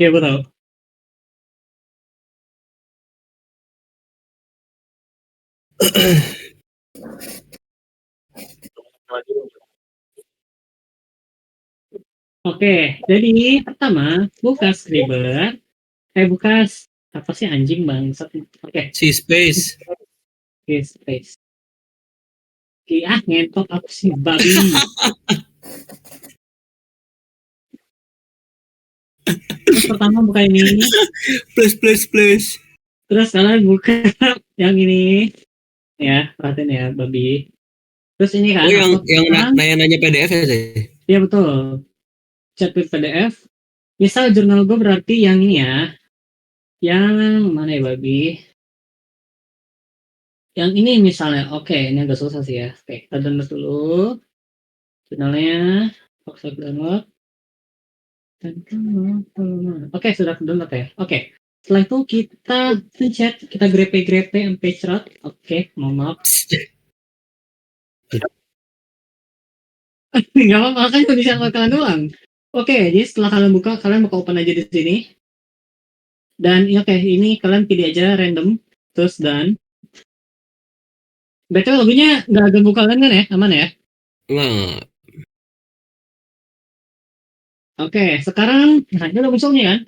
Iya betul. Oke, jadi pertama buka Scribbler, buka apa sih anjing bangsat. Oke, Si Space. oke, space. Ngentot aku sih babi. Terus pertama buka ini, Plus. terus kalian buka yang ini, ya perhatiin ya babi. Terus ini Oh, kan yang upload yang sekarang, nanya-nanya PDF ya sih? ya betul. Chat with PDF. Misal jurnal gue berarti yang ini ya, yang mana ya babi? Yang ini misalnya, oke, ini agak susah sih ya. Oke, kita download dulu jurnalnya. Oke, download. Oke, sudah download ya. Oke, setelah itu kita pencet, kita grepe-grepe MP4. Oke, mohon maaf. Nggak apa-apa, kan bisa kalian ulang. Oke, jadi setelah kalian buka open aja di sini. Dan oke, ini kalian pilih aja random. Terus dan BTW lagunya nggak ganggu kalian kan ya? Aman ya? Nah, Oke, sekarang nah ini udah muncul nih kan?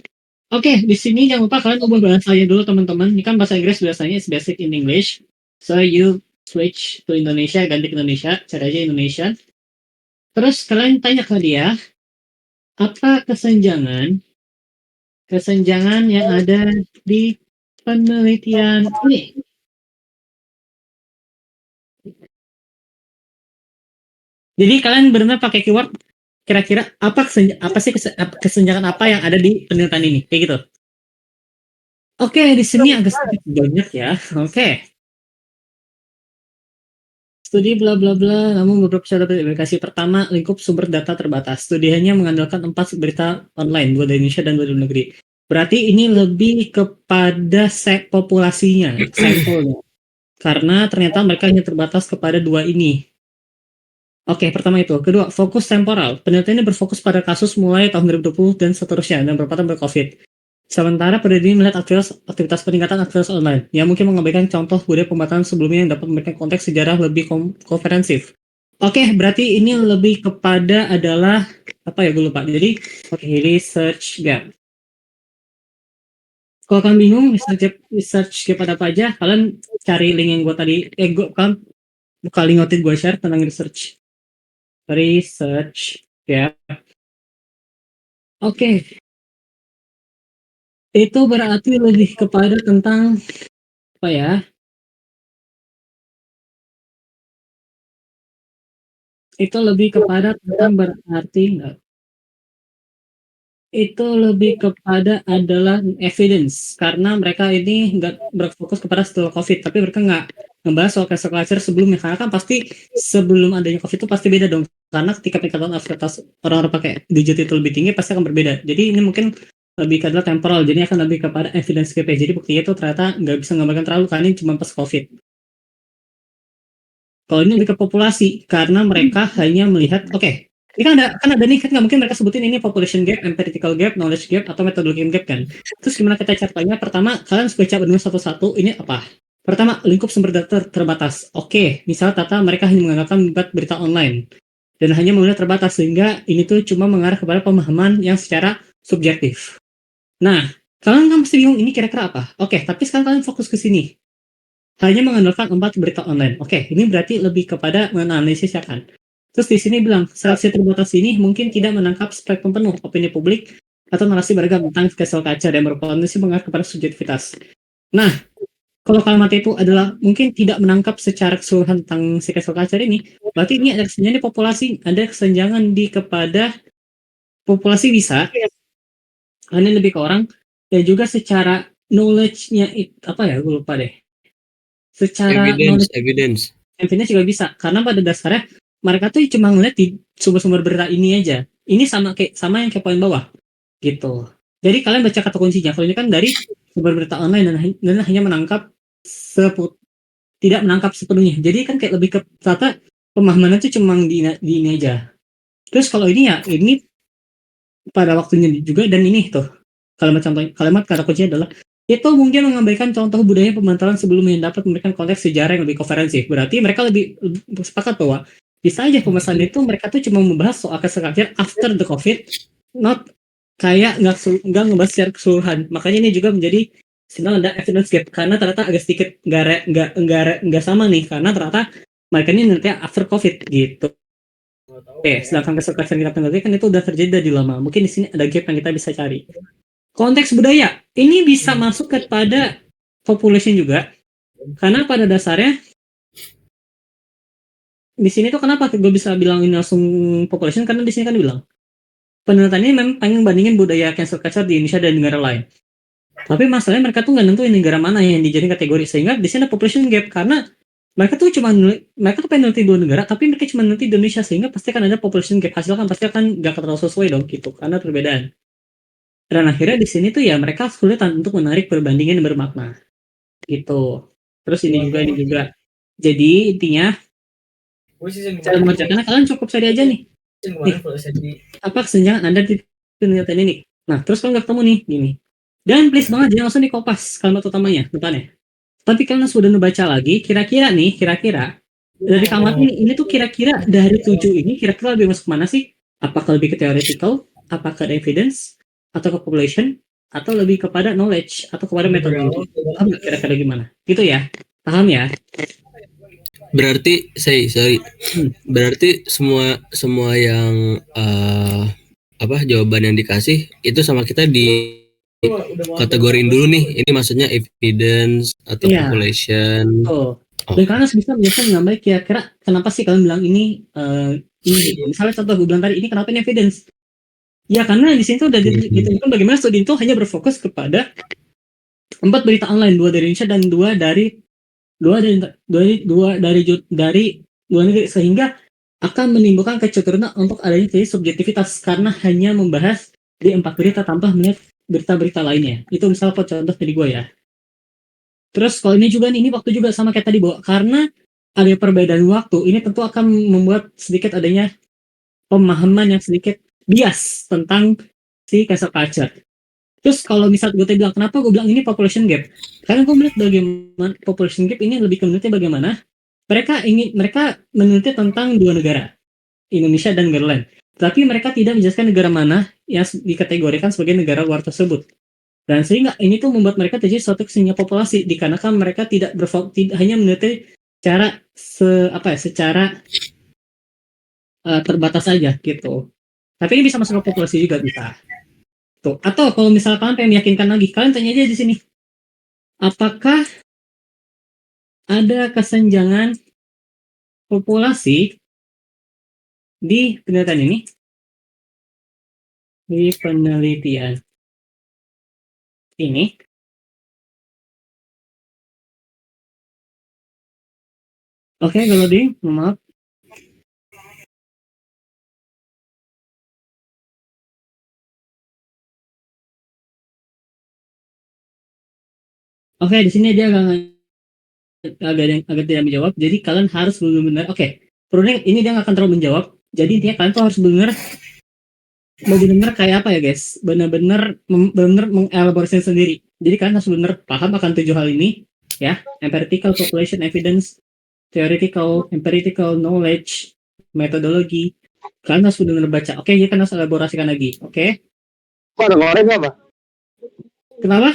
Oke, di sini jangan lupa kalian ubah bahasanya dulu teman-teman. Ini kan bahasa Inggris biasanya is basic in English. So you switch to Indonesia, ganti ke Indonesia, cari aja Indonesia. Terus kalian tanya ke dia, apa kesenjangan yang ada di penelitian ini? Jadi kalian benar pakai keyword kira-kira apa sih kesenjangan apa yang ada di penelitian ini? Kayak gitu. Oke, di sini agak sedikit banyak ya. Oke. Studi bla bla bla, namun beberapa syarat verifikasi. Pertama, lingkup sumber data terbatas. Studi hanya mengandalkan 4 berita online, 2 dari Indonesia dan 2 dari luar negeri. Berarti ini lebih kepada populasinya, sampelnya. Karena ternyata mereka hanya terbatas kepada 2 ini. Oke, pertama itu. Kedua, fokus temporal. Penelitian ini berfokus pada kasus mulai tahun 2020 dan seterusnya, dan berpatah ber-COVID. Sementara peneliti melihat aktivitas peningkatan aktivitas online, yang mungkin mengabaikan contoh budaya pembatasan sebelumnya yang dapat memberikan konteks sejarah lebih komprehensif. Oke, berarti ini lebih kepada adalah apa ya, gue lupa. Jadi, oke, research gap. Kalau kalian bingung research gap ada apa aja, kalian cari link yang gue tadi, kan buka link waktu gue share tentang research gap. Oke, itu berarti lebih kepada tentang apa ya? Itu lebih kepada tentang berarti enggak? Itu lebih kepada adalah evidence karena mereka ini nggak berfokus kepada setelah COVID, tapi mereka nggak ngebahas soal cancel culture sebelumnya karena kan pasti sebelum adanya COVID itu pasti beda dong karena ketika peningkatan aktivitas orang-orang pakai gadget itu lebih tinggi pasti akan berbeda. Jadi ini mungkin lebih ke adalah temporal, jadi akan lebih kepada evidence gap. Jadi buktinya itu ternyata nggak bisa menggambarkan terlalu karena ini cuma pas COVID. Kalau ini lebih ke populasi karena mereka hanya melihat ini kan ada nih kan nggak mungkin mereka sebutin ini population gap, empirical gap, knowledge gap atau methodology gap kan. Terus gimana kita caranya? Pertama kalian harus baca benar satu-satu ini apa. Pertama lingkup sumber data terbatas. Oke, misal Tata mereka hanya mengandalkan berita online dan hanya melihat terbatas sehingga ini tuh cuma mengarah kepada pemahaman yang secara subjektif. Nah, kalian kan pasti bingung ini kira-kira apa? Oke, tapi sekarang kalian fokus ke sini hanya mengandalkan 4 berita online. Oke, ini berarti lebih kepada menganalisis ya kan. Terus di sini bilang, seleksi terbatas ini mungkin tidak menangkap spektrum penuh opini publik atau narasi beragam tentang cancel culture yang berpotensi mengarah kepada subjektivitas. Nah, kalau kalimat itu adalah mungkin tidak menangkap secara keseluruhan tentang si cancel culture ini, berarti ini ada kesenjangan di populasi, ada kesenjangan di kepada populasi bisa, ini lebih ke orang, dan juga secara knowledge-nya apa ya, gue lupa deh. Secara knowledge Evidence. evidence juga bisa karena pada dasarnya mereka tuh cuma ngeliat di sumber-sumber berita ini aja. Ini sama yang kayak poin bawah gitu. Jadi kalian baca kata kuncinya. Kalau ini kan dari sumber berita online dan hanya menangkap tidak menangkap sepenuhnya. Jadi kan kayak lebih ke tata pemahamannya tuh cuma di ini aja. Terus kalau ini ya ini pada waktunya juga dan ini tuh. kalimat kata kuncinya adalah itu mungkin mengabaikan contoh budaya pemantauan sebelumnya dapat memberikan konteks sejarah yang lebih komprehensif. Berarti mereka lebih sepakat bahwa bisa aja pemesan itu mereka tuh cuma membahas soal cancel culture after the COVID, not kayak nggak ngebahas secara keseluruhan. Makanya ini juga menjadi sinyal ada evidence gap karena ternyata agak sedikit nggak sama nih karena ternyata mereka ini nanti after COVID gitu. Sedangkan cancel culture yang kita tanggapi kan itu udah terjadi dari lama. Mungkin di sini ada gap yang kita bisa cari. Konteks budaya ini bisa masuk kepada population juga karena pada dasarnya di sini tuh kenapa gue bisa bilang ini langsung population karena di sini kan bilang penelitian ini memang pengen bandingin budaya cancel culture di Indonesia dan negara lain. Tapi masalahnya mereka tuh nggak nentuin negara mana yang dijadiin kategori sehingga di sini ada population gap karena mereka tuh pengen neliti dua negara tapi mereka cuma neliti di Indonesia sehingga pasti kan ada population gap, hasil kan pasti akan nggak terlalu sesuai dong gitu karena perbedaan. Dan akhirnya di sini tuh ya mereka kesulitan untuk menarik perbandingan yang bermakna gitu. Terus ini juga jadi intinya cara mengerjakannya kalian cukup cari aja nih apa kesenjangan Anda di penelitian ini. Nah terus kalau nggak ketemu nih gini, dan please banget jangan langsung di kopas kalimat utamanya depannya, tapi kalian sudah membaca lagi kira-kira dari kalimat ini tuh kira-kira dari 7 ini kira-kira lebih masuk mana sih, apakah lebih ke theoretical, apakah ke evidence, atau ke population, atau lebih kepada knowledge atau kepada metodologi. Paham nggak kira-kira gimana gitu ya, paham ya? Berarti sorry. Berarti semua yang jawaban yang dikasih itu sama kita di kategoriin dulu nih. Ini maksudnya evidence atau population. Dan kalian harus bisa menjelaskan dengan baik kira-kira kenapa sih kalian bilang ini misalnya contoh gue bilang tadi ini kenapa ini evidence? Ya karena di sini tuh udah ditentukan bagaimana studi itu hanya berfokus kepada 4 berita online, 2 dari Indonesia dan 2 dari luar negeri sehingga akan menimbulkan kecenderungan untuk adanya subjektivitas karena hanya membahas di 4 berita tanpa melihat berita-berita lainnya. Itu misalnya contoh dari gue ya. Terus kalau ini juga nih, ini waktu juga sama kayak tadi bahwa karena ada perbedaan waktu, ini tentu akan membuat sedikit adanya pemahaman yang sedikit bias tentang si cancel culture. Terus kalau misal gue bilang kenapa gue bilang ini population gap, karena gue melihat bagaimana population gap ini lebih ke meneliti bagaimana mereka meneliti tentang 2 negara, Indonesia dan negara lain, tapi mereka tidak menjelaskan negara mana yang dikategorikan sebagai negara luar tersebut. Dan sehingga ini tuh membuat mereka terjadi suatu kesenjangan populasi dikarenakan mereka tidak hanya meneliti secara terbatas saja gitu. Tapi ini bisa masuk ke populasi juga bisa. Tuh. Atau kalau misalnya kalian pengen meyakinkan lagi, kalian tanya aja di sini. Apakah ada kesenjangan populasi di penelitian ini? Di penelitian ini. Oke, kalau maaf. Oke, di sini dia agak tidak menjawab. Jadi kalian harus benar-benar ini dia nggak akan terlalu menjawab. Jadi intinya kalian tuh harus benar-benar kayak apa ya guys? Benar-benar mengelaborasi sendiri. Jadi kalian harus benar paham akan 7 hal ini ya, empirical, population, evidence, theoretical, empirical, knowledge, metodologi. Kalian harus benar-benar baca. Oke, jadi kalian harus elaborasikan lagi. Oke? Ada goreng apa? Kenapa?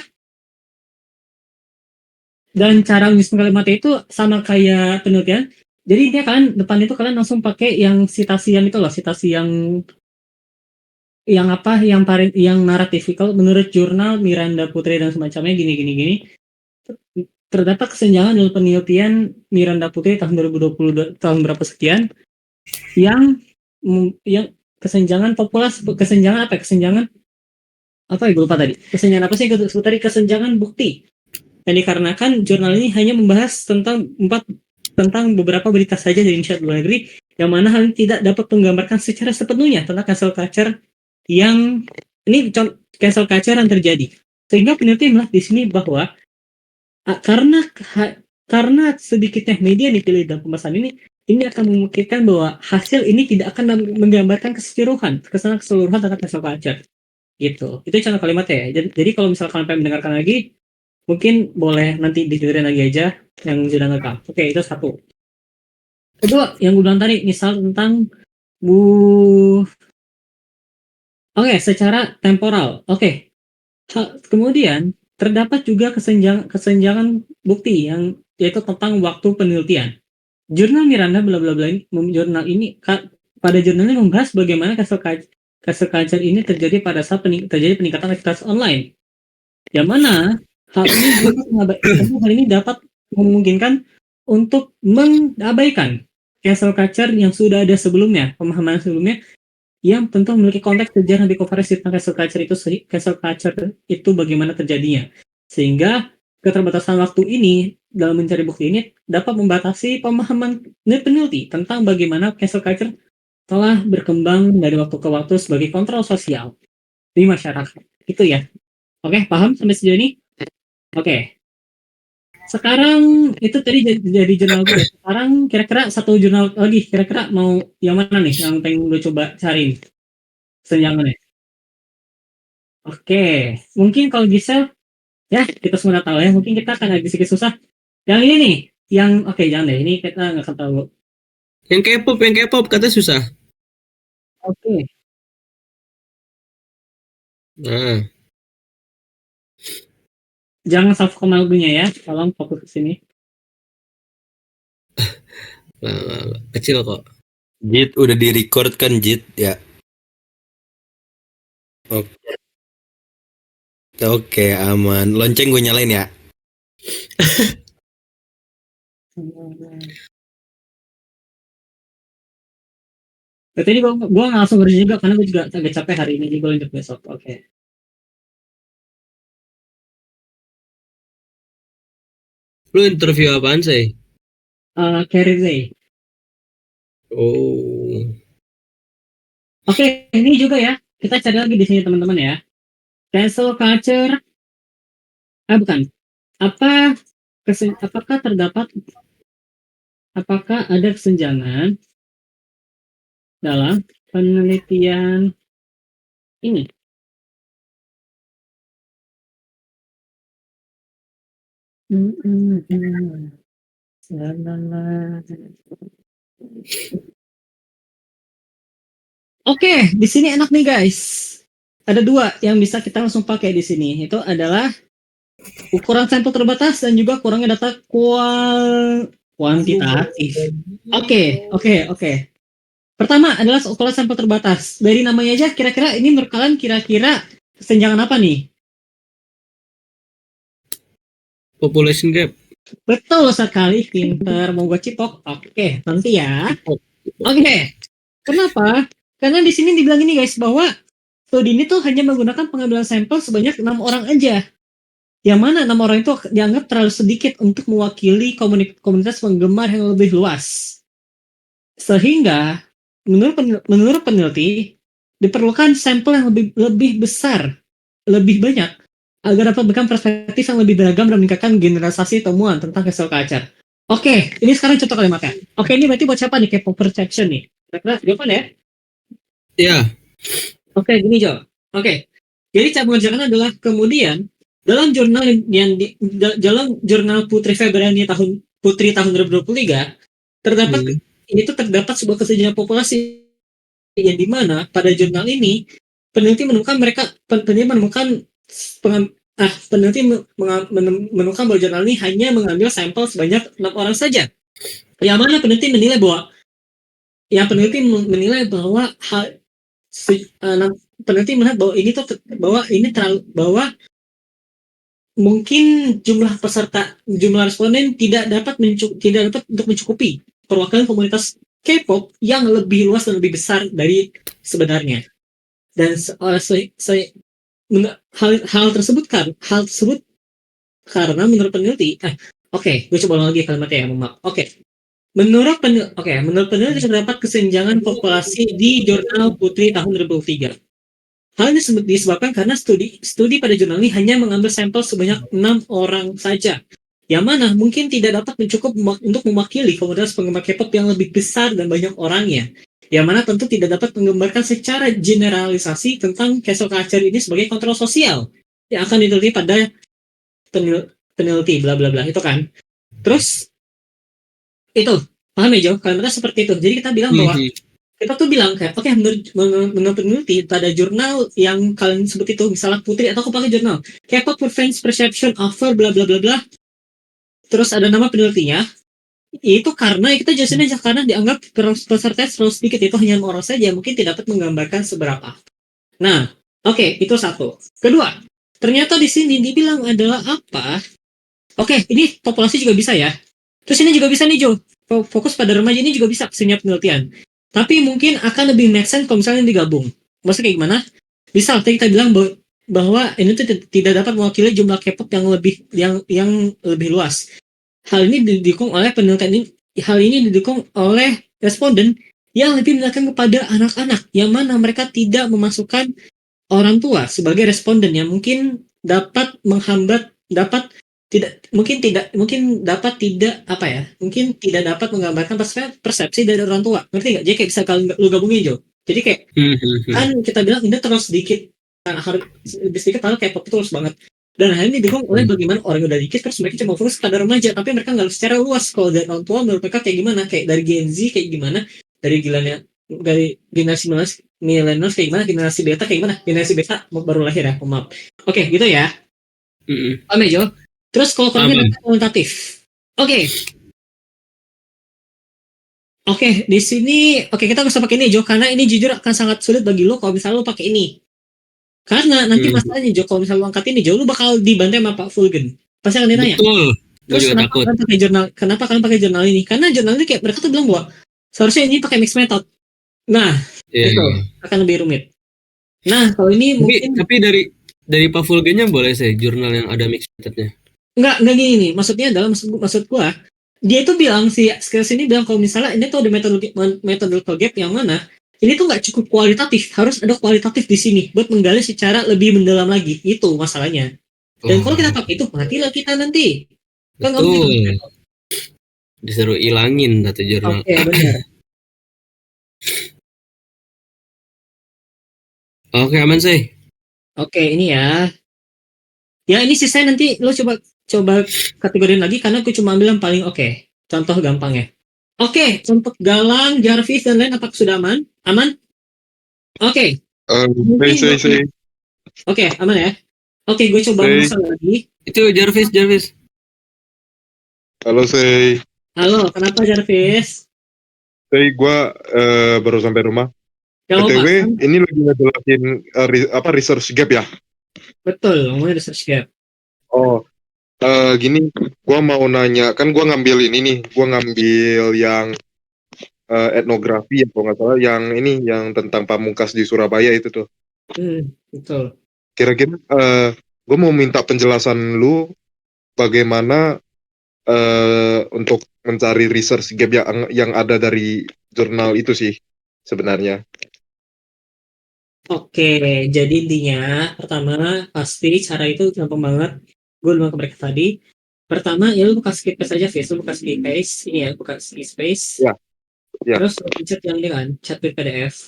Dan cara menyusun kalimatnya itu sama kayak penelitian. Jadi intinya kalian depan itu kalian langsung pakai yang citasi yang itu loh, citasi yang narratifikal menurut jurnal Miranda Putri dan semacamnya gini. Terdapat kesenjangan dalam penelitian Miranda Putri tahun 2020 tahun berapa sekian yang kesenjangan populasi, kesenjangan apa ya gue lupa tadi. Kesenjangan apa sih yang gue tadi? Kesenjangan bukti. Dan dikarenakan jurnal ini hanya membahas tentang beberapa berita saja dari Indonesia luar negeri, yang mana hal ini tidak dapat menggambarkan secara sepenuhnya tentang cancel culture yang terjadi. Sehingga peneliti melihat di sini bahwa karena sedikitnya media yang dipilih dalam pembahasan ini akan memungkinkan bahwa hasil ini tidak akan menggambarkan keseluruhan tentang cancel culture. gitu. Itu contoh kalimatnya ya. Jadi kalau misalkan kalian mendengarkan lagi, mungkin boleh nanti didengerin lagi aja yang sudah ngekam. Oke, itu satu. Kedua, yang gue bilang tadi, misal tentang bu, oke, secara temporal. Oke. Kemudian terdapat juga kesenjangan bukti yang yaitu tentang waktu penelitian. Jurnal Miranda bla bla bla ini, jurnal ini pada jurnalnya membahas bagaimana cancel culture ini terjadi pada saat terjadi peningkatan aktivitas online. Yang mana hal ini dapat memungkinkan untuk mengabaikan cancel culture yang sudah ada sebelumnya, pemahaman sebelumnya yang tentu memiliki konteks sejarah lebih coverage tentang cancel culture itu bagaimana terjadinya, sehingga keterbatasan waktu ini dalam mencari bukti ini dapat membatasi pemahaman peneliti tentang bagaimana cancel culture telah berkembang dari waktu ke waktu sebagai kontrol sosial di masyarakat. Itu ya. Oke, paham sampai sejauh ini? Oke. Sekarang itu tadi jadi jurnal gue. Sekarang kira-kira satu jurnal lagi. Kira-kira mau yang mana nih yang pengen gue coba cari senjangannya? Oke, mungkin kalau bisa ya kita semua tahu ya. Mungkin kita akan agak sedikit susah. Yang ini nih, yang oke jangan deh. Ini kita nggak akan tahu. Yang K-pop kata susah. Oke. Nah, Jangan salvo ke lagunya ya. Tolong fokus ke sini. kecil kok. Jit udah di-record kan Jit ya. Oke. Oke, aman. Lonceng gue nyalain ya. Berarti ini gue nggak langsung kerja juga karena gue juga agak capek hari ini. Jadi gue lanjut besok. Oke. Lu interview apaan sih? Carry Day. Oh. Oke, ini juga ya. Kita cari lagi di sini teman-teman ya. Cancel culture. Bukan. Apakah terdapat apakah ada kesenjangan dalam penelitian ini? Oke, di sini enak nih guys. Ada dua yang bisa kita langsung pakai di sini. Itu adalah ukuran sampel terbatas dan juga kurangnya data kuantitatif. Oke. Pertama adalah ukuran sampel terbatas. Dari namanya aja kira-kira ini menurut kalian kira-kira kesenjangan apa nih? Population gap. Betul sekali, pinter. Mau gue cipok? Oke, nanti ya. Oke. Kenapa? Karena di sini dibilang ini guys, bahwa studi ini tuh hanya menggunakan pengambilan sampel sebanyak 6 orang aja. Yang mana 6 orang itu dianggap terlalu sedikit untuk mewakili komunitas penggemar yang lebih luas. Sehingga, menurut peneliti, diperlukan sampel yang lebih besar, lebih banyak, agar dapat memberikan perspektif yang lebih beragam dan meningkatkan generalisasi temuan tentang cancel culture. Oke, ini sekarang contoh kalimatnya. Oke, ini berarti buat siapa nih K-pop perception nih? Kira-kira jawaban ya? Iya. Oke, gini Jo. Oke, jadi cara mengerjakan adalah kemudian dalam jurnal dalam jurnal Putri tahun 2023 terdapat terdapat sebuah kesenjangan populasi yang dimana pada jurnal ini peneliti menemukan bahwa jurnal ini hanya mengambil sampel sebanyak 6 orang saja. Yang mana peneliti menilai bahwa peneliti melihat bahwa mungkin jumlah responden tidak dapat untuk mencukupi perwakilan komunitas K-pop yang lebih luas dan lebih besar dari sebenarnya. Dan hal tersebut karena menurut peneliti, gue coba lagi kalimatnya ya, Menurut peneliti terdapat kesenjangan populasi di jurnal Putri tahun 2003. Hal ini disebabkan karena studi pada jurnal ini hanya mengambil sampel sebanyak 6 orang saja, yang mana mungkin tidak dapat untuk mewakili komunitas penggemar K-pop yang lebih besar dan banyak orangnya. yang mana tentu tidak dapat menggambarkan secara generalisasi tentang cancel culture ini sebagai kontrol sosial yang akan diteliti pada peneliti bla bla bla itu kan. Terus itu paham ya Jo? Kalimatnya seperti itu. Jadi kita bilang bahwa kita tuh bilang kayak oke, menurut peneliti ada jurnal yang kalian sebut itu misalnya Putri atau aku pakai jurnal K-pop Fans Perception Over bla bla bla bla, terus ada nama penelitinya, itu karena kita jelasin aja karena dianggap peserta terlalu sedikit, itu hanya orang saja mungkin tidak dapat menggambarkan seberapa. Nah, oke, itu satu. Kedua, ternyata di sini dibilang adalah apa? Oke, ini populasi juga bisa ya. Terus ini juga bisa nih Jo, fokus pada remaja ini juga bisa senyap penelitian. Tapi mungkin akan lebih make sense kalau misalnya digabung. Maksudnya kayak gimana? Misal tadi kita bilang bahwa ini tuh tidak dapat mewakili jumlah K-pop yang lebih luas. Hal ini didukung oleh penelitian ini. Hal ini didukung oleh responden yang lebih menekan kepada anak-anak, yang mana mereka tidak memasukkan orang tua sebagai responden yang mungkin dapat menghambat, mungkin tidak dapat menggambarkan persepsi dari orang tua. Ngerti nggak? Jadi kayak bisa kalian lu gabungin Jo. Jadi kayak kan kita bilang ini terus sedikit, harus lebih sedikit karena K-pop itu terus banget. Dan hal ini didukung oleh bagaimana orang udah dikit terus mereka cuma fokus pada remaja, tapi mereka nggak secara luas. Kalau dari orang tua menurut mereka kayak gimana, kayak dari Gen Z kayak gimana, dari generasi millennials kayak gimana, generasi beta kayak gimana, generasi beta baru lahir ya, maaf. Oke, gitu ya. Paham ya Jo? Terus kalau kalian kualitatif, Oke, di sini kita bisa pakai ini Jo, karena ini jujur akan sangat sulit bagi lo kalau misalnya lo pakai ini. Karena nanti masalahnya Jo, kalau misalnya lo angkat ini Jo, lo bakal dibantai sama Pak Fulgen. Pasti akan ditanya. Betul. Terus kenapa kalian pakai jurnal ini? Karena jurnal ini kayak mereka tuh bilang bahwa seharusnya ini pakai mixed method. Nah, itu akan lebih rumit. Nah, kalau ini tapi dari Pak Fulgennya boleh saya jurnal yang ada mixed methodnya? Enggak gini nih. Maksudnya adalah maksud gua, dia tuh bilang si skills ini bilang kalau misalnya ini tuh ada methodological gap yang mana ini tuh nggak cukup kualitatif, harus ada kualitatif di sini buat menggali secara lebih mendalam lagi. Itu masalahnya. Dan kalau kita pakai itu, matilah kita nanti. Kan betul. Disuruh ilangin satu jurnal. Oke, benar. Oke, aman sih. Oke, ini ya. Ya, ini sisanya nanti lo coba kategorin lagi karena aku cuma ambil yang paling oke. Contoh gampangnya. Oke, untuk Galang, Jarvis, dan lain apakah sudah aman? Aman? Oke. Oke, aman ya? Oke, gue coba masuk lagi. Itu Jarvis. Halo, Say. Halo, kenapa Jarvis? Say, gue baru sampai rumah. BTW, ini lagi ngejelasin research gap ya? Betul, ngomongin research gap. Oh, gini, gue mau nanya, kan gue ngambil ini nih, gue ngambil yang etnografi ya, kalau nggak salah, yang tentang Pamungkas di Surabaya itu tuh. Betul. Kira-kira, gue mau minta penjelasan lu, bagaimana untuk mencari research gap yang ada dari jurnal itu sih, sebenarnya. Oke, jadi intinya pertama pasti cara itu gampang banget. Gue bilang ke mereka tadi. Pertama ya lu buka skip space aja, Face. Lu buka skip space, ini ya, buka skip space. Ya. Terus lu pencet yang ini kan, chat with PDF.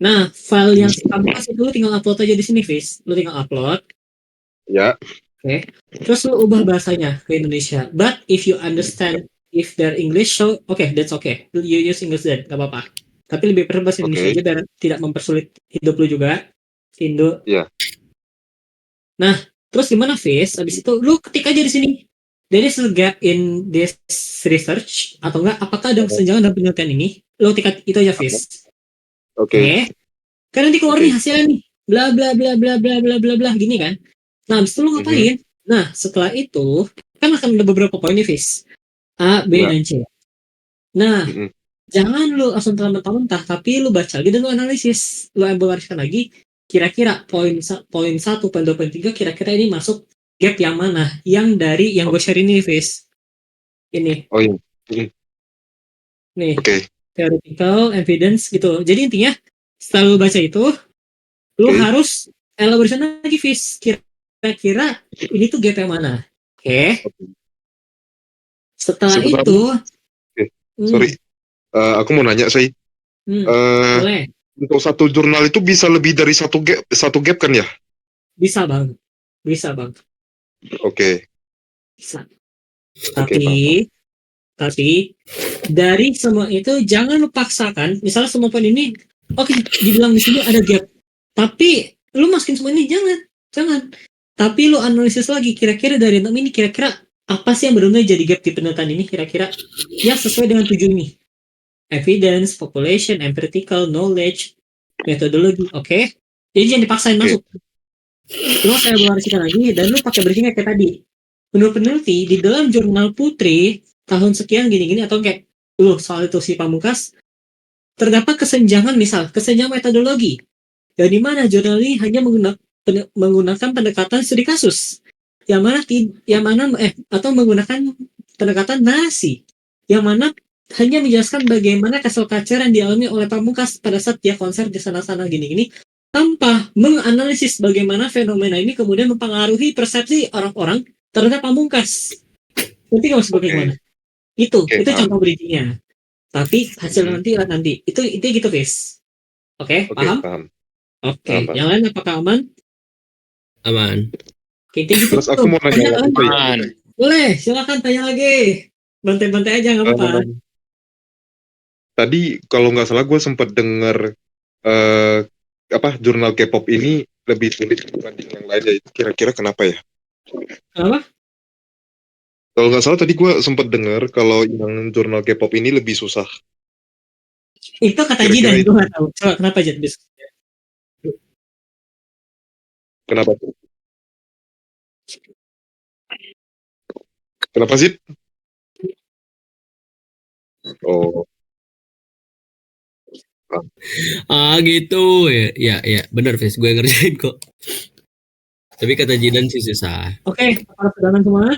Nah, file yang kamu kasih dulu tinggal upload aja di sini, Face. Lu tinggal upload. Ya. Oke. Terus lu ubah bahasanya ke Indonesia. But if you understand if they're English, so that's okay. You use English then, gak apa-apa. Tapi lebih prefer bahasa Indonesia aja biar tidak mempersulit hidup lu juga. Indo. Iya. Nah, terus gimana, Fis? Abis itu lu ketik aja di sini. There is a gap in this research atau enggak? Apakah ada kesenjangan dalam penelitian ini? Lu ketik itu aja, Fis. Oke. Kan nanti keluar nih hasilnya nih. Bla bla bla bla bla bla bla bla gini kan. Nah, abis itu lu ngapain? Nah, setelah itu kan akan ada beberapa poin nih, Fis. A, B, dan C. Nah, jangan lu langsung telan mentah-mentah, tapi lu baca lagi dan lu analisis. Lu bariskan lagi, kira-kira poin 1, poin 2, poin 3, kira-kira ini masuk gap yang mana? Yang dari yang gue share ini, Fis. Ini. Oh iya. Nih. Theoretical evidence gitu. Jadi intinya, setelah lu baca itu, lu harus elaborasi lagi, Fis. Kira-kira ini tuh gap yang mana? Oke. Setelah itu, sorry, aku mau nanya, Say. Boleh. Untuk satu jurnal itu bisa lebih dari satu gap kan ya? Bisa bang. Oke. Bisa. Oke, Tapi dari semua itu jangan lu paksakan. Misalnya semua poin ini, oke, dibilang di sini ada gap. Tapi lu masukin semua ini jangan. Tapi lu analisis lagi kira-kira dari 6 ini kira-kira apa sih yang benar-benar jadi gap di penelitian ini kira-kira ya sesuai dengan 7 ini. Evidence, population, empirical, knowledge, metodologi, oke? Jadi jangan dipaksain masuk. Lu saya evaluasikan lagi dan lu pakai briefingnya kayak tadi. Menurut peneliti di dalam jurnal Putri tahun sekian gini-gini atau kayak soal itu si Pamungkas terdapat kesenjangan metodologi yang di mana jurnal ini hanya menggunakan pendekatan studi kasus atau menggunakan pendekatan narasi yang mana hanya menjelaskan bagaimana cancel culture yang dialami oleh Pamungkas pada saat dia konser di sana-sana gini-gini tanpa menganalisis bagaimana fenomena ini kemudian mempengaruhi persepsi orang-orang terhadap Pamungkas. Nanti kamu sebutnya gimana? Itu contoh bridging-nya. Tapi hasil nanti. Itu gitu, Fis. Oke, paham? Oke, yang lain apakah aman? Aman. Oke, itu gitu. Terus aku mau nanya Aman. Boleh, silakan tanya lagi. Bantai-bantai aja nggak apa-apa. Tadi kalau nggak salah gue sempat dengar jurnal K-pop ini lebih sulit dibanding yang lainnya. Kira-kira kenapa ya? Kenapa? Kalau nggak salah tadi gue sempat dengar kalau yang jurnal K-pop ini lebih susah. Itu kata Jidan, gue nggak tahu. Coba kenapa Jid? Kenapa tuh? Kenapa sih? Oh. Gitu ya benar Fis, gue ngerjain kok. Tapi kata Jidan sih susah. Oke, para pedagang semua.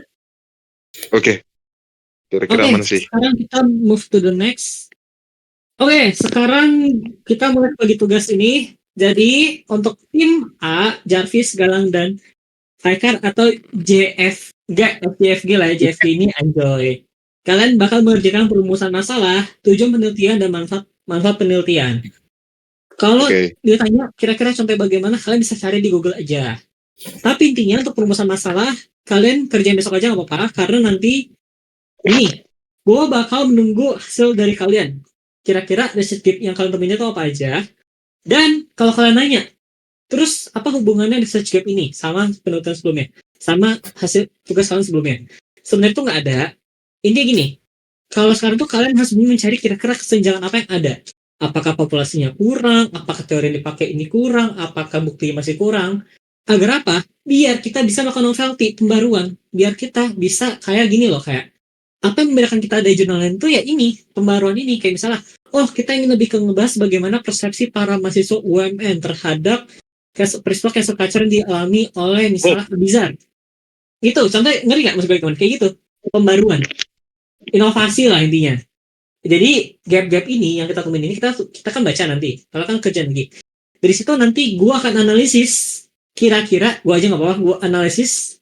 Oke. Kira-kira aman sih. Sekarang kita move to the next. Oke, sekarang kita mulai bagi tugas ini. Jadi untuk tim A, Jarvis, Galang, dan Faikar atau JFG lah ya, JFG ini enjoy. Kalian bakal mengerjakan perumusan masalah, tujuan penelitian dan manfaat penelitian. Kalau ditanya kira-kira contoh bagaimana, kalian bisa cari di Google aja. Tapi intinya untuk perumusan masalah, kalian kerjain besok aja nggak apa-apa, karena nanti ini gue bakal menunggu hasil dari kalian. Kira-kira research gap yang kalian temuin itu apa aja. Dan kalau kalian nanya, terus apa hubungannya research gap ini sama penelitian sebelumnya? Sama hasil tugas kalian sebelumnya? Sebenarnya itu nggak ada. Intinya gini, kalau sekarang tuh kalian harus mencari kira-kira kesenjangan apa yang ada. Apakah populasinya kurang? Apakah teori yang dipakai ini kurang? Apakah bukti masih kurang? Agar apa? Biar kita bisa melakukan novelty, pembaruan. Biar kita bisa kayak gini loh, kayak apa yang membedakan kita dari jurnal lain itu ya ini, pembaruan ini. Kayak misalnya, kita ingin lebih ngebahas bagaimana persepsi para mahasiswa UMN terhadap peristiwa cancel culture yang dialami oleh misalnya Abizar. Gitu, contoh ngeri nggak maksud gue teman? Kayak gitu, pembaruan, inovasi lah intinya. Jadi gap-gap ini yang kita temuin ini kita kan baca nanti, kalau kan kerja lagi. Dari situ nanti gue akan analisis kira-kira, gue aja nggak apa-apa, gue analisis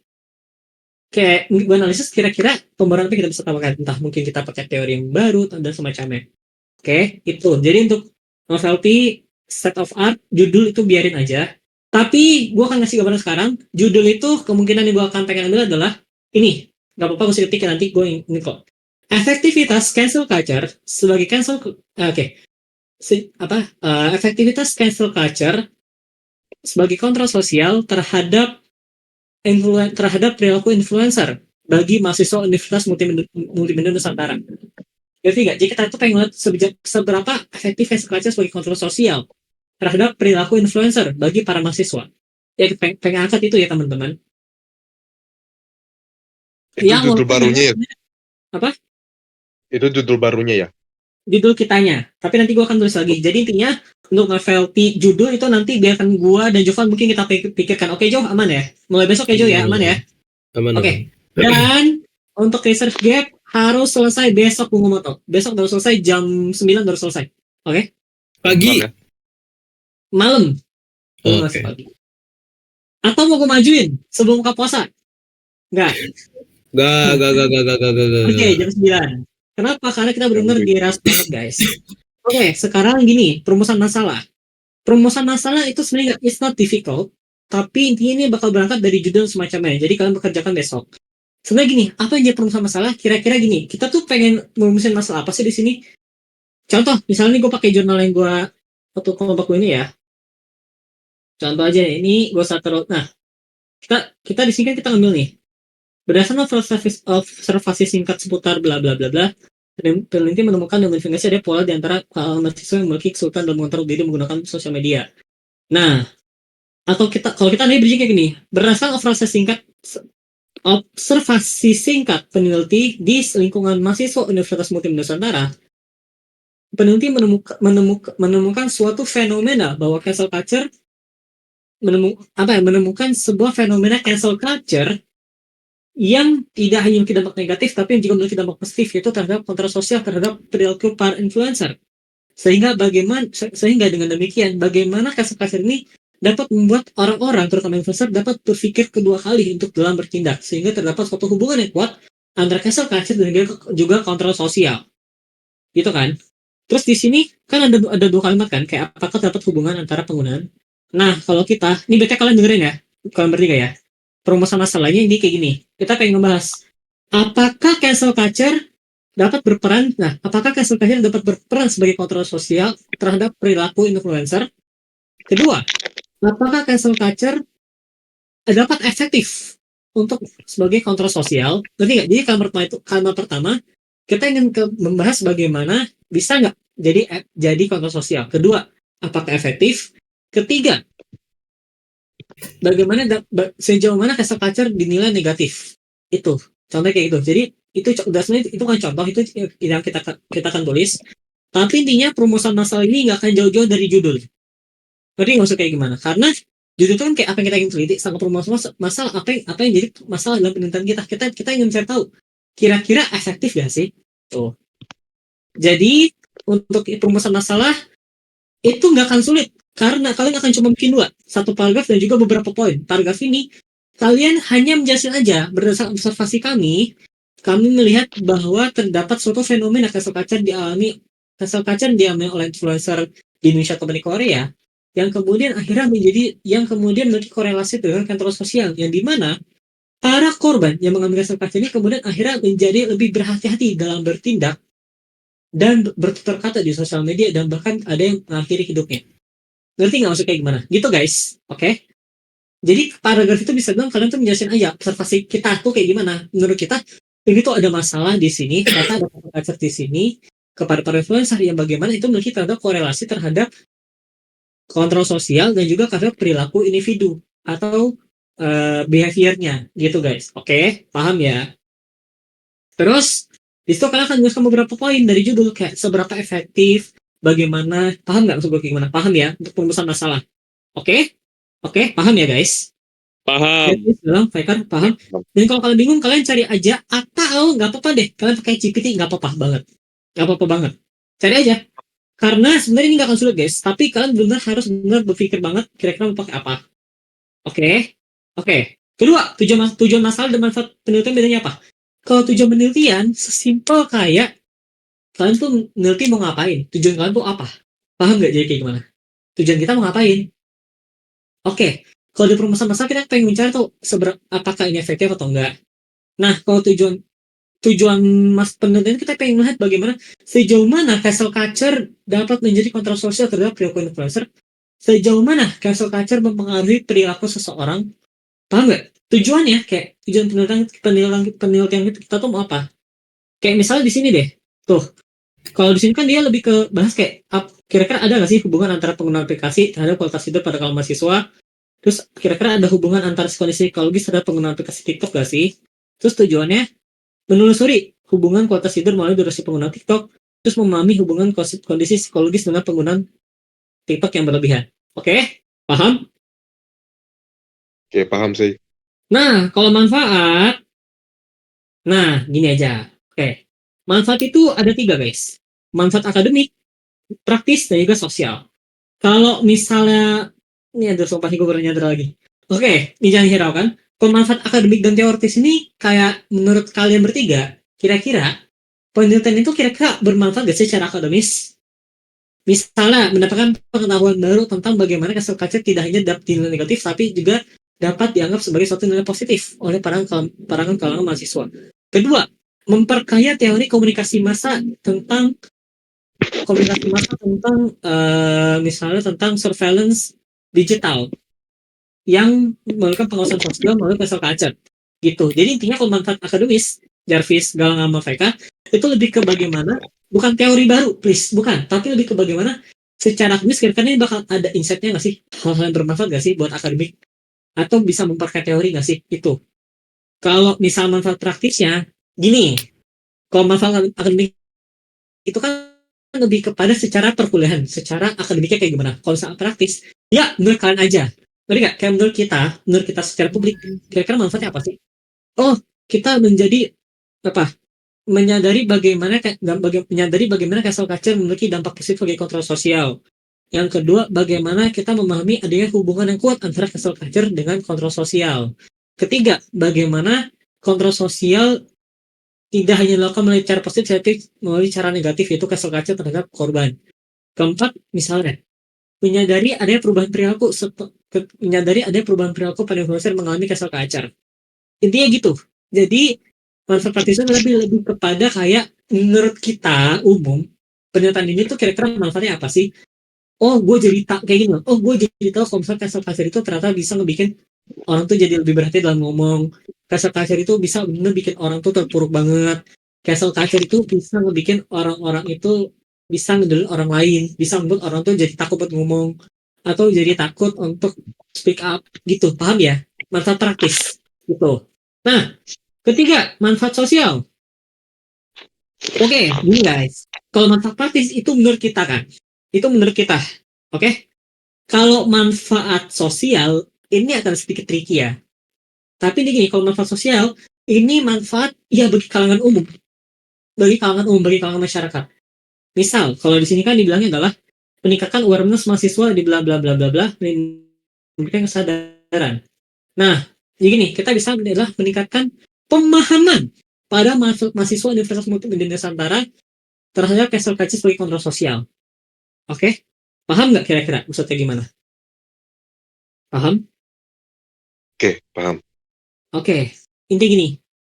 kira-kira pembaruan apa kita bisa tambahkan, entah mungkin kita pakai teori yang baru dan semacamnya. Oke, itu. Jadi untuk novelty set of art, judul itu biarin aja. Tapi gue akan ngasih gambaran sekarang. Judul itu kemungkinan yang gue akan pengen ambil adalah ini. Gak apa-apa gue ketik nanti gue ini kok. Efektivitas cancel culture sebagai efektivitas cancel culture sebagai kontrol sosial terhadap perilaku influencer bagi mahasiswa Universitas Multimedia Nusantara. Jadi kita tuh pengen lihat seberapa efektif cancel culture sebagai kontrol sosial terhadap perilaku influencer bagi para mahasiswa. Ya, pengen angkat itu ya teman-teman. Itu judul barunya ya? Apa? Itu judul barunya ya? Judul kitanya. Tapi nanti gue akan tulis lagi. Jadi intinya untuk novelty judul itu nanti biarkan gue dan Jovan mungkin kita pikirkan. Oke Jo, aman ya? Mulai besok ya Jo ya, aman ya? Aman. Oke. Dan untuk research gap harus selesai besok Bungomoto. Besok baru selesai jam 9 baru selesai. Oke? Pagi. Malam. Oke. Pagi. Atau mau gue majuin sebelum buka puasa? Enggak. Oke, jam 9. Kenapa? Karena kita benar-benar diras banget guys. Oke, sekarang gini, perumusan masalah. Perumusan masalah itu sebenarnya it's not difficult, tapi intinya ini bakal berangkat dari judul semacamnya. Jadi kalian bekerjakan besok. Sebenarnya gini, apa yang jadi perumusan masalah? Kira-kira gini, kita tuh pengen merumusin masalah apa sih di sini? Contoh, misalnya nih gue pakai jurnal yang gue waktu kelompok gue ini ya. Contoh aja ini gue taruh. Nah, kita di sini kan kita ngambil nih. Berdasarkan observasi singkat seputar bla bla bla bla, peneliti menemukan dengan investigasi ada pola di antara mahasiswa yang memiliki kesulitan dalam mengontrol diri menggunakan sosial media. Nah, atau kalau kita nih bridging kayak gini, berdasarkan observasi singkat peneliti di lingkungan mahasiswa Universitas Multimedia Nusantara, peneliti menemukan suatu fenomena bahwa cancel culture menemukan sebuah fenomena cancel culture yang tidak hanya memiliki dampak negatif tapi yang juga memiliki dampak positif, yaitu terhadap kontrol sosial terhadap perilaku para influencer. Sehingga dengan demikian bagaimana cancel culture ini dapat membuat orang-orang terutama influencer dapat berpikir kedua kali untuk dalam bertindak, sehingga terdapat suatu hubungan yang kuat antara cancel culture dan juga kontrol sosial, gitu kan? Terus di sini kan ada dua kalimat kan, kayak apakah terdapat hubungan antara penggunaan. Nah, kalau kita, ini berarti kalian dengerin ya, kalian bertiga ya. Perumusan masalahnya ini kayak gini. Kita pengen ngebahas apakah cancel culture dapat berperan. Nah, apakah cancel culture dapat berperan sebagai kontrol sosial terhadap perilaku influencer? Kedua, apakah cancel culture dapat efektif untuk sebagai kontrol sosial? Ngerti nggak? Jadi kalimat pertama kita ingin membahas bagaimana bisa nggak jadi kontrol sosial. Kedua, apakah efektif? Ketiga, bagaimana sejauh mana cancel culture dinilai negatif. Itu contohnya kayak gitu. Jadi itu sebenarnya itu kan contoh, itu yang kita akan tulis. Tapi intinya perumusan masalah ini nggak akan jauh-jauh dari judul. Ngerti nggak usah kayak gimana? Karena judul itu kan kayak apa yang kita ingin teliti, sama perumusan masalah apa yang jadi masalah dalam penelitian kita ingin cari tahu kira-kira efektif gak sih. Tuh. Jadi untuk perumusan masalah itu nggak akan sulit karena kalian akan cuma bikin satu paragraf dan juga beberapa poin. Paragraf ini kalian hanya menjelaskan aja berdasarkan observasi kami melihat bahwa terdapat suatu fenomena cancel culture dialami oleh influencer di Indonesia atau di Korea yang kemudian memiliki korelasi dengan kontrol sosial, yang dimana para korban yang mengalami cancel culture ini kemudian akhirnya menjadi lebih berhati-hati dalam bertindak dan bertutur kata di sosial media, dan bahkan ada yang mengakhiri hidupnya. Ngerti nggak maksudnya kayak gimana? Gitu guys, oke? Jadi paragraf itu bisa bilang kalian tuh menjelaskan aja observasi kita tuh kayak gimana. Menurut kita ini tuh ada masalah di sini, ternyata ada culture di sini kepada para influencer yang bagaimana itu memiliki terhadap korelasi terhadap kontrol sosial dan juga terhadap perilaku individu atau behaviornya gitu guys. Oke, paham ya? Terus di situ kalian akan menuliskan beberapa poin dari judul kayak seberapa efektif, bagaimana, paham nggak maksud gue kayak gimana? Paham ya untuk perumusan masalah. Oke? Oke, paham ya guys? Paham. Bilang Faikar paham. Dan kalau kalian bingung kalian cari aja atau nggak apa-apa deh kalian pakai GPT, nggak apa-apa banget, nggak apa-apa banget. Cari aja. Karena sebenarnya ini nggak akan sulit guys, tapi kalian benar harus benar berpikir banget kira-kira mau pakai apa. Oke, oke. Kedua, tujuan masalah dan manfaat penelitian bedanya apa? Kalau tujuan penelitian sesimpel kayak kalian tuh meneliti mau ngapain, tujuan kalian tuh apa? Paham nggak jadi kayak gimana? Tujuan kita mau ngapain? Oke, kalau di perumusan masalah kita pengen mencari tuh apakah ini efektif atau enggak. Nah, kalau tujuan penelitian kita pengen melihat bagaimana sejauh mana cancel culture dapat menjadi kontrol sosial terhadap perilaku influencer, sejauh mana cancel culture mempengaruhi perilaku seseorang. Paham nggak? Tujuannya kayak tujuan penelitian kita tuh mau apa? Kayak misalnya di sini deh, tuh. Kalau di sini kan dia lebih ke bahas kayak kira-kira ada nggak sih hubungan antara penggunaan aplikasi terhadap kualitas hidup pada kaum mahasiswa? Terus kira-kira ada hubungan antara kondisi psikologis terhadap penggunaan aplikasi TikTok nggak sih? Terus tujuannya menelusuri hubungan kualitas tidur melalui durasi penggunaan TikTok, terus memahami hubungan kondisi psikologis dengan penggunaan TikTok yang berlebihan. Oke? Paham? Oke, paham sih. Nah, kalau manfaat, nah gini aja. Oke. Manfaat itu ada 3 guys. Manfaat akademik, praktis, dan juga sosial. Kalau misalnya, ini ada sumpah gue baru nyadar lagi. Oke, ini jangan hiraukan. Kalau manfaat akademik dan teoritis ini kayak menurut kalian bertiga, kira-kira penelitian itu kira-kira bermanfaat gak sih secara akademis? Misalnya mendapatkan pengetahuan baru tentang bagaimana cancel culture tidak hanya dapat dinilai negatif, tapi juga dapat dianggap sebagai suatu nilai positif oleh para kalangan mahasiswa. Kedua, memperkaya teori komunikasi massa tentang misalnya tentang surveillance digital yang melakukan pengawasan sosial melalui cancel culture gitu. Jadi intinya kalau manfaat akademis Jarvis, Galang, sama VK itu lebih ke bagaimana, bukan teori baru please, bukan, tapi lebih ke bagaimana secara akademis kira-kira ini bakal ada insight-nya nggak sih, hal-hal yang bermanfaat nggak sih buat akademik, atau bisa memperkaya teori nggak sih itu. Kalau misal manfaat praktisnya gini, kalau manfaat akademik itu kan lebih kepada secara perkuliahan, secara akademiknya kayak gimana. Kalau soal praktis, ya menurut kalian aja. Ngerti nggak? Kayak menurut kita secara publik, kira-kira manfaatnya apa sih? Oh, kita menjadi apa? Menyadari bagaimana cancel culture memiliki dampak positif bagi kontrol sosial. Yang kedua, bagaimana kita memahami adanya hubungan yang kuat antara cancel culture dengan kontrol sosial. Ketiga, bagaimana kontrol sosial tidak hanya dilakukan melalui cara positif, tapi melalui cara negatif, yaitu cancel culture terhadap korban. Keempat, misalnya, menyadari adanya perubahan perilaku pada influencer yang mengalami cancel culture. Intinya gitu. Jadi, manfaat praktisnya lebih kepada kayak, menurut kita, umum, pernyataan ini tuh kira-kira manfaatnya apa sih? Oh, gue jadi tak kayak gini. Oh, gue jadi tahu kalau misalnya cancel culture itu ternyata bisa ngebikin orang tuh jadi lebih berhati dalam ngomong. Cancel culture itu bisa bener bikin orang tuh terpuruk banget. Cancel culture itu bisa ngebikin orang-orang itu bisa ngedelin orang lain, bisa membuat orang tuh jadi takut buat ngomong atau jadi takut untuk speak up gitu. Paham ya? Manfaat praktis gitu. Nah, ketiga, manfaat sosial. Oke, gini guys. Kalau manfaat praktis itu menurut kita kan. Itu menurut kita. Oke? Kalau manfaat sosial ini akan sedikit tricky ya. Tapi ini gini, kalau manfaat sosial, ini manfaat ya bagi kalangan umum. Bagi kalangan masyarakat. Misal, kalau di sini kan dibilangnya adalah meningkatkan awareness mahasiswa di bla bla bla bla bla, memberikan kesadaran. Nah, jadi gini, kita bisa adalah meningkatkan pemahaman pada mahasiswa Universitas Multimedia Nusantara terhadap cancel culture sebagai kontrol sosial. Oke? Paham nggak kira-kira maksudnya gimana? Paham? Oke, paham. Oke, intinya gini,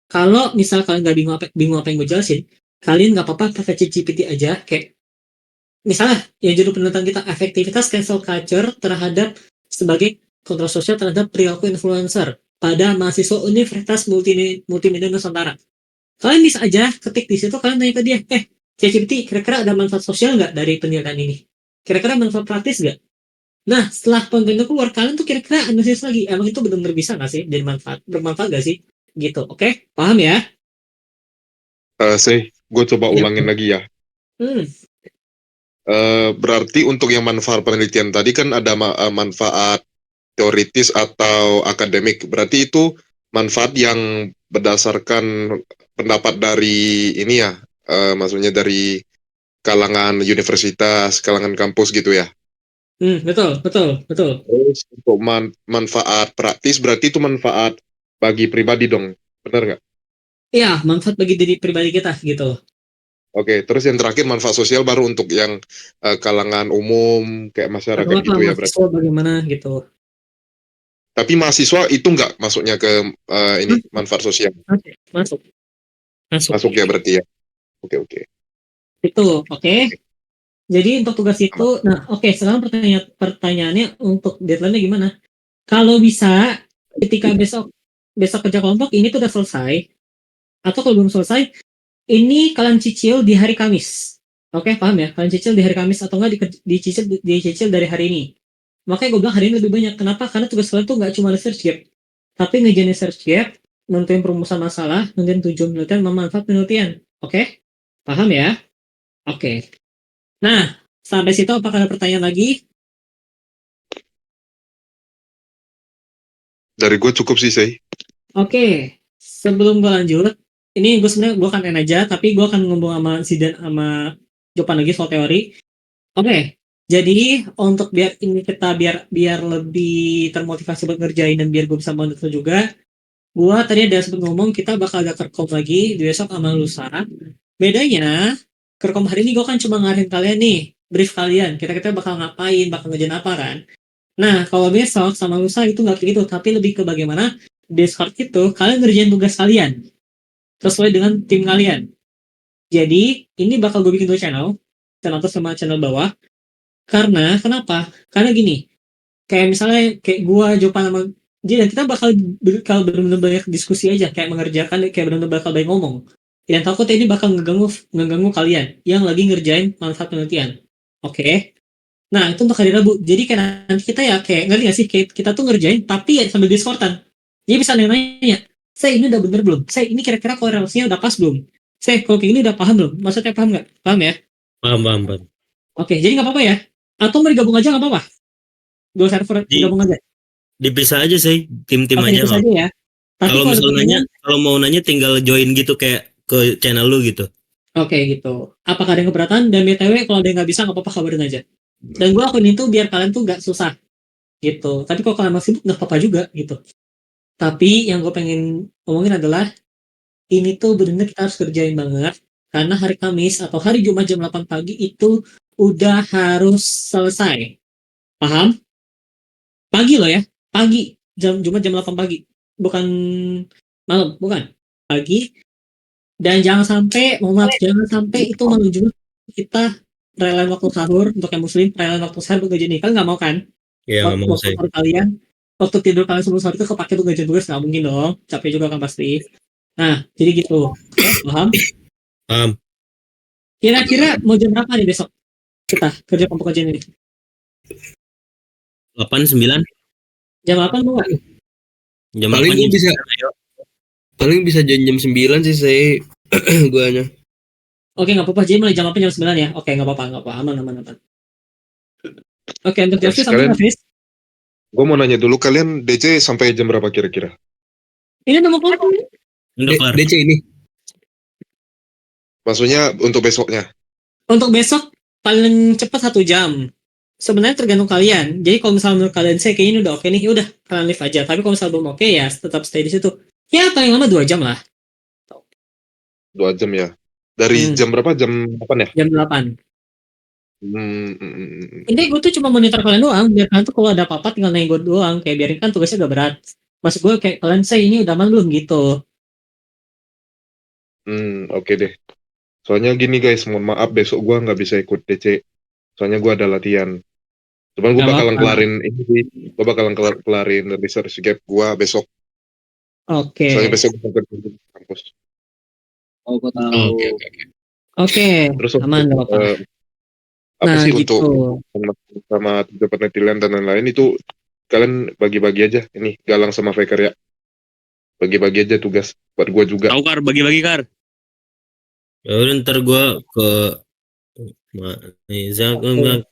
kalau misal kalian nggak bingung apa yang gue jelasin, kalian nggak apa-apa pakai ChatGPT aja, kayak misalnya yang judul penelitian kita efektivitas cancel culture terhadap sebagai kontrol sosial terhadap perilaku influencer pada mahasiswa Universitas Multimedia Nusantara. Kalian bisa aja ketik di situ, kalian tanya ke dia, ChatGPT, kira-kira ada manfaat sosial nggak dari penelitian ini? Kira-kira manfaat praktis nggak? Nah, setelah penelitian keluar, kalian tuh kira-kira analisis lagi, emang itu benar-benar bisa nggak sih? Jadi bermanfaat nggak sih? Gitu, oke? Paham ya? Gue coba Ya. ulangin lagi ya. Hmm. Berarti untuk yang manfaat penelitian tadi kan ada manfaat teoritis atau akademik. Berarti itu manfaat yang berdasarkan pendapat dari ini ya, maksudnya dari kalangan universitas, kalangan kampus gitu ya. Betul. Terus untuk manfaat praktis berarti itu manfaat bagi pribadi dong, benar nggak? Iya, manfaat bagi diri pribadi kita gitu. Oke, terus yang terakhir manfaat sosial baru untuk yang kalangan umum kayak masyarakat Atau gitu ya berarti. mahasiswa bagaimana gitu. Tapi mahasiswa itu nggak masuknya ke ini manfaat sosial. Masuk. Masuk ya berarti ya. Oke. Itu, oke. Jadi untuk tugas itu, nah oke, sekarang pertanyaannya untuk deadline-nya gimana? Kalau bisa, ketika besok kerja kelompok ini tuh udah selesai, atau kalau belum selesai, ini kalian cicil di hari Kamis. Oke, paham ya? Kalian cicil di hari Kamis atau enggak dicicil dari hari ini. Makanya gue bilang hari ini lebih banyak. Kenapa? Karena tugas kalian tuh nggak cuma research gap, tapi ngejain research gap, nentuin perumusan masalah, nentuin tujuan penelitian, memanfaat penelitian. Oke? Paham ya? Oke. Nah, sampai situ apakah ada pertanyaan lagi? Dari gue cukup sih, Say. Oke. Sebelum gue lanjut, ini gue sebenarnya gue akan end aja, tapi gue akan ngomong sama Zidan sama Jopan lagi soal teori. Oke. Jadi untuk biar ini kita biar lebih termotivasi buat ngerjain dan biar gue bisa bantu juga, gue tadi ada sempat ngomong kita bakal ada kerkom lagi di besok sama lusa. Bedanya kerkom hari ini gue kan cuma ngarahin kalian nih brief kalian. Kita bakal ngapain, bakal ngerjain apa kan. Nah, kalau besok sama lusa itu nggak kayak gitu, tapi lebih ke bagaimana Discord itu kalian ngerjain tugas kalian sesuai dengan tim kalian. Jadi, ini bakal gue bikin 2 channel atas sama channel bawah. Karena, kenapa? Karena gini, kayak misalnya kayak gue, Jopan sama jadi kita bakal benar-benar banyak diskusi aja, kayak mengerjakan, kayak benar-benar bakal banyak ngomong. Dan takutnya ini bakal ngeganggu kalian yang lagi ngerjain manfaat penelitian. Oke. Nah, itu untuk hari Rabu. Jadi kayak nanti kita ya kayak ngerti gak sih, kayak kita tuh ngerjain tapi ya sambil Discordan. Jadi bisa nanya, saya ini udah bener belum? Saya ini kira-kira korelasinya udah pas belum? Saya kalau kayak ini udah paham belum? Maksudnya paham nggak? Paham ya? Paham. Oke, jadi nggak apa-apa ya? Atau mau digabung aja nggak apa-apa? 2 server digabung aja. Dipisah aja sih, tim-tim Oke, aja. dipisah aja ya. Tapi Kalau misalnya ada nanya, kalau mau nanya tinggal join gitu kayak ke channel lu gitu. Oke gitu. Apakah ada yang keberatan? Dan BTW kalau ada yang nggak bisa nggak apa-apa, kabarin aja. Dan gue akuin itu biar kalian tuh nggak susah gitu. Tapi kalau kalian masih sibuk nggak apa-apa juga gitu. Tapi yang gue pengen ngomongin adalah ini tuh bener-bener kita harus kerjain banget karena hari Kamis atau hari Jumat jam 8 pagi itu udah harus selesai. Paham? Pagi loh ya. Pagi. Jumat jam 8 pagi. Bukan malam, bukan. Pagi. Dan jangan sampai, mohon maaf, jangan sampai itu malam Jumat kita relain waktu sahur untuk yang muslim, relain waktu sahur untuk gajian kan nggak mau kan? Iya, nggak mau Waktu saya. sahur kalian, waktu tidur kalian sebelum sahur itu kepake untuk gajian tugas nggak mungkin dong, capek juga kan pasti. Nah, jadi gitu. Oke, paham? Paham. Kira-kira mau jam berapa nih besok kita kerja kelompok kajian ini? 8, 9. Jam 8 mau nggak? Jam Paling 8 gue bisa, paling bisa jam 9 sih saya guanya. Oke, nggak apa-apa. Jadi mulai jam 8 jam 9 ya? Oke, nggak apa-apa. Aman. Oke, untuk Jeffrey sampai Kalian- Jeffrey. Gue mau nanya dulu, kalian DC sampai jam berapa kira-kira? Ini udah mau kelar. Udah kelar. DC ini. Maksudnya untuk besoknya. Untuk besok paling cepat 1 jam. Sebenarnya tergantung kalian. Jadi kalau misalnya menurut kalian saya kayaknya ini udah oke nih, ya udah kalian leave aja. Tapi kalau misalnya belum oke ya tetap stay di situ. Ya paling lama 2 jam lah. 2 jam ya. Dari jam berapa? Jam 8 ya? Jam 8. Hmm. Ini gue tuh cuma monitor kalian doang. Biar kalian tuh kalau ada apa-apa tinggal nanya gue doang. Kayak biarin kan tugasnya gak berat. Maksud gue kayak kalian saya ini udah aman belum gitu. Oke deh. Soalnya gini guys, mohon maaf besok gue nggak bisa ikut DC. Soalnya gue ada latihan. Cuman gue Nggak bakalan apa-apa. kelarin ini sih. Gue bakalan kelarin research gap gue besok. Oke. Soalnya besok gue kerja di kampus. Oh, gue tahu. Oke. Terus Aman gak apa-apa. apa Nah sih gitu. untuk sama tujuan penelitian dan lain-lain itu kalian bagi-bagi aja. Ini Galang sama Faker ya. Bagi-bagi aja tugas buat gue juga. Tahu Kar, bagi-bagi Kar. Ya udah ntar gue ke enggak.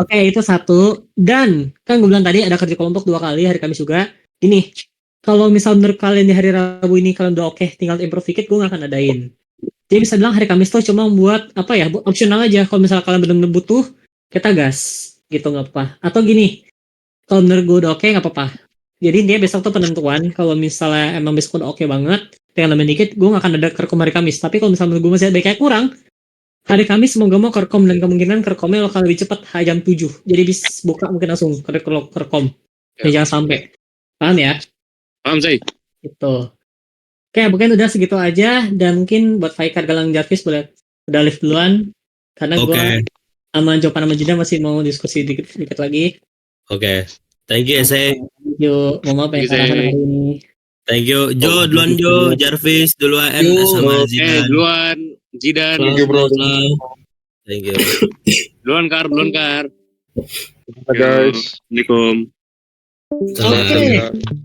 Oke, itu 1. Dan kan gue bilang tadi ada kerja kelompok 2 kali hari Kamis juga. Ini kalau misal menurut kalian di hari Rabu ini kalian udah oke, tinggal improve dikit, gue gak akan adain. Jadi bisa bilang hari Kamis tuh cuma buat apa ya, buat opsional aja. Kalau misalnya kalian benar-benar butuh, kita gas gitu, nggak apa-apa. Atau gini, kalau menurut gue udah oke nggak apa-apa. Jadi dia besok tuh penentuan. Kalau misalnya emang besok udah oke banget, tinggal nambahin dikit, gue gak akan ada kerekom hari Kamis. Tapi kalau misalnya menurut gue masih ada kayak kurang, hari Kamis semoga mau kerekom dan kemungkinan kerekomnya bakal lebih cepat jam 7. Jadi bisa buka mungkin langsung kerekom. Ya, jangan sampai. Paham ya? Paham, Say? Gitu. Oke, mungkin udah segitu aja. Dan mungkin buat Faikar, Galang, Jarvis boleh udah live duluan. Karena gue sama Jopan sama Jida masih mau diskusi dikit lagi. Oke. Thank you, Say. Thank you. Mohon maaf ya karena hari ini. Thank you. Jo, duluan Jo. Jarvis, duluan sama Zidan. Duluan. Zidan. Thank you, bro. Thank you. Duluan, Kar. Guys. Assalamualaikum. Salam. Oke.